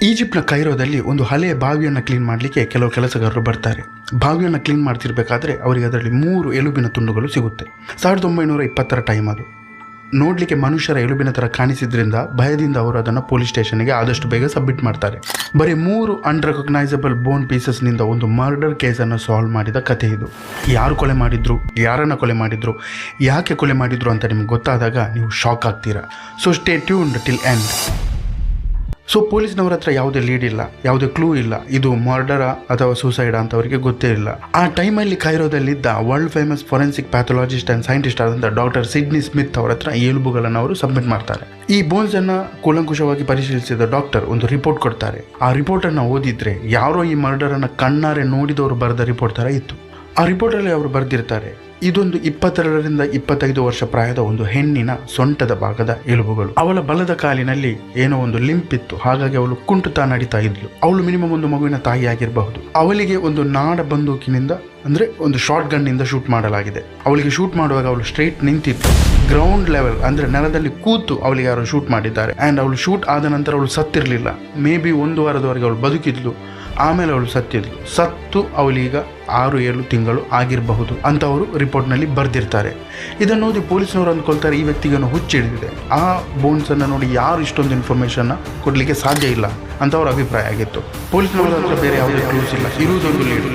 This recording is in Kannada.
ಈಜಿಪ್ಟ್ನ ಕೈರೋದಲ್ಲಿ ಒಂದು ಹಳೆಯ ಬಾವಿಯನ್ನು ಕ್ಲೀನ್ ಮಾಡಲಿಕ್ಕೆ ಕೆಲವು ಕೆಲಸಗಾರರು ಬರ್ತಾರೆ. ಬಾವಿಯನ್ನು ಕ್ಲೀನ್ ಮಾಡ್ತಿರ್ಬೇಕಾದ್ರೆ ಅವರಿಗೆ ಅದರಲ್ಲಿ 3 ಎಲುಬಿನ ತುಂಡುಗಳು ಸಿಗುತ್ತೆ. 1920 ಟೈಮ್ ಅದು. ನೋಡಲಿಕ್ಕೆ ಮನುಷ್ಯರ ಎಲುಬಿನ ಥರ ಕಾಣಿಸಿದ್ರಿಂದ ಭಯದಿಂದ ಅವರು ಅದನ್ನು ಪೊಲೀಸ್ ಸ್ಟೇಷನ್ಗೆ ಆದಷ್ಟು ಬೇಗ ಸಬ್ಮಿಟ್ ಮಾಡ್ತಾರೆ. ಬರೀ 3 ಅನ್ರೆಕಗ್ನೈಸಬಲ್ ಬೋನ್ ಪೀಸಸ್ನಿಂದ ಒಂದು ಮರ್ಡರ್ ಕೇಸನ್ನು ಸಾಲ್ವ್ ಮಾಡಿದ ಕಥೆ ಇದು. ಯಾರು ಕೊಲೆ ಮಾಡಿದ್ರು, ಯಾರನ್ನು ಕೊಲೆ ಮಾಡಿದ್ರು, ಯಾಕೆ ಕೊಲೆ ಮಾಡಿದ್ರು ಅಂತ ನಿಮ್ಗೆ ಗೊತ್ತಾದಾಗ ನೀವು ಶಾಕ್ ಆಗ್ತೀರಾ. So stay tuned till end. So ಪೊಲೀಸ್ನವ್ರ ಹತ್ರ ಯಾವುದೇ ಲೀಡ್ ಇಲ್ಲ, ಯಾವುದೇ ಕ್ಲೂ ಇಲ್ಲ, ಇದು ಮರ್ಡರಾ ಅಥವಾ ಸೂಸೈಡ್ ಅಂತ ಅವರಿಗೆ ಗೊತ್ತೇ ಇಲ್ಲ. ಆ ಟೈಮಲ್ಲಿ ಕೈರೋದಲ್ಲಿದ್ದ world famous forensic pathologist and scientist ಆದಂಥ ಡಾಕ್ಟರ್ ಸಿಡ್ನಿ ಸ್ಮಿತ್ ಅವರ ಹತ್ರ ಈ ಎಲುಬುಗಳನ್ನು ಅವರು ಸಬ್ಮಿಟ್ ಮಾಡ್ತಾರೆ. ಈ ಬೋನ್ಸನ್ನು ಕೂಲಂಕುಷವಾಗಿ ಪರಿಶೀಲಿಸಿದ ಡಾಕ್ಟರ್ ಒಂದು ರಿಪೋರ್ಟ್ ಕೊಡ್ತಾರೆ. ಆ ರಿಪೋರ್ಟನ್ನು ಓದಿದ್ರೆ ಯಾರೋ ಈ ಮರ್ಡರನ್ನು ಕಣ್ಣಾರೆ ನೋಡಿದವರು ಬರೆದ ರಿಪೋರ್ಟ್ ಥರ ಇತ್ತು. ಆ ರಿಪೋರ್ಟಲ್ಲಿ ಅವರು ಬರೆದಿರ್ತಾರೆ, ಇದೊಂದು 22ರಿಂದ 25 ವರ್ಷ ಪ್ರಾಯದ ಒಂದು ಹೆಣ್ಣಿನ ಸೊಂಟದ ಭಾಗದ ಎಲುಬುಗಳು. ಅವಳ ಬಲದ ಕಾಲಿನಲ್ಲಿ ಏನೋ ಒಂದು ಲಿಂಪ್ ಇತ್ತು, ಹಾಗಾಗಿ ಅವಳು ಕುಂಟುತ್ತಾ ನಡೀತಾ ಇದ್ಲು. ಅವಳು ಮಿನಿಮಮ್ ಒಂದು ಮಗುವಿನ ತಾಯಿ ಆಗಿರಬಹುದು. ಅವಳಿಗೆ ಒಂದು ನಾಡ ಬಂದೂಕಿನಿಂದ ಅಂದರೆ ಒಂದು ಶಾರ್ಟ್ ಗನ್ನಿಂದ ಶೂಟ್ ಮಾಡಲಾಗಿದೆ. ಅವಳಿಗೆ ಶೂಟ್ ಮಾಡುವಾಗ ಅವಳು ಸ್ಟ್ರೈಟ್ ನಿಂತಿತ್ತು. ಗ್ರೌಂಡ್ ಲೆವೆಲ್ ಅಂದರೆ ನೆಲದಲ್ಲಿ ಕೂತು ಅವಳಿಗೆ ಯಾರು ಶೂಟ್ ಮಾಡಿದ್ದಾರೆ. ಆ್ಯಂಡ್ ಅವಳು ಶೂಟ್ ಆದ ನಂತರ ಅವಳು ಸತ್ತಿರಲಿಲ್ಲ. ಮೇ ಬಿ 1 ವಾರದವರೆಗೆ ಅವಳು ಬದುಕಿದ್ಲು. ಆಮೇಲೆ ಅವಳು ಸತ್ತಿದ್ಲು. ಸತ್ತು ಅವಳೀಗ 6-7 ತಿಂಗಳು ಆಗಿರಬಹುದು ಅಂತ ಅವರು ರಿಪೋರ್ಟ್ನಲ್ಲಿ ಬರೆದಿರ್ತಾರೆ. ಇದನ್ನು ನೋಡಿ ಪೊಲೀಸ್ನವರು ಅಂದ್ಕೊಳ್ತಾರೆ ಈ ವ್ಯಕ್ತಿಗನ್ನು ಹುಚ್ಚಿಡಿದಿದೆ, ಆ ಬೋನ್ಸನ್ನು ನೋಡಿ ಯಾರು ಇಷ್ಟೊಂದು ಇನ್ಫಾರ್ಮೇಷನ್ನ ಕೊಡಲಿಕ್ಕೆ ಸಾಧ್ಯ ಇಲ್ಲ ಅಂತ ಅವ್ರ ಅಭಿಪ್ರಾಯ ಆಗಿತ್ತು. ಪೊಲೀಸ್ನವರ ಹತ್ರ ಬೇರೆ ಯಾವುದೇ ಕ್ಲೂಸ್ ಇಲ್ಲ, ಇರುವುದೊಂದು ಲೀಡ್.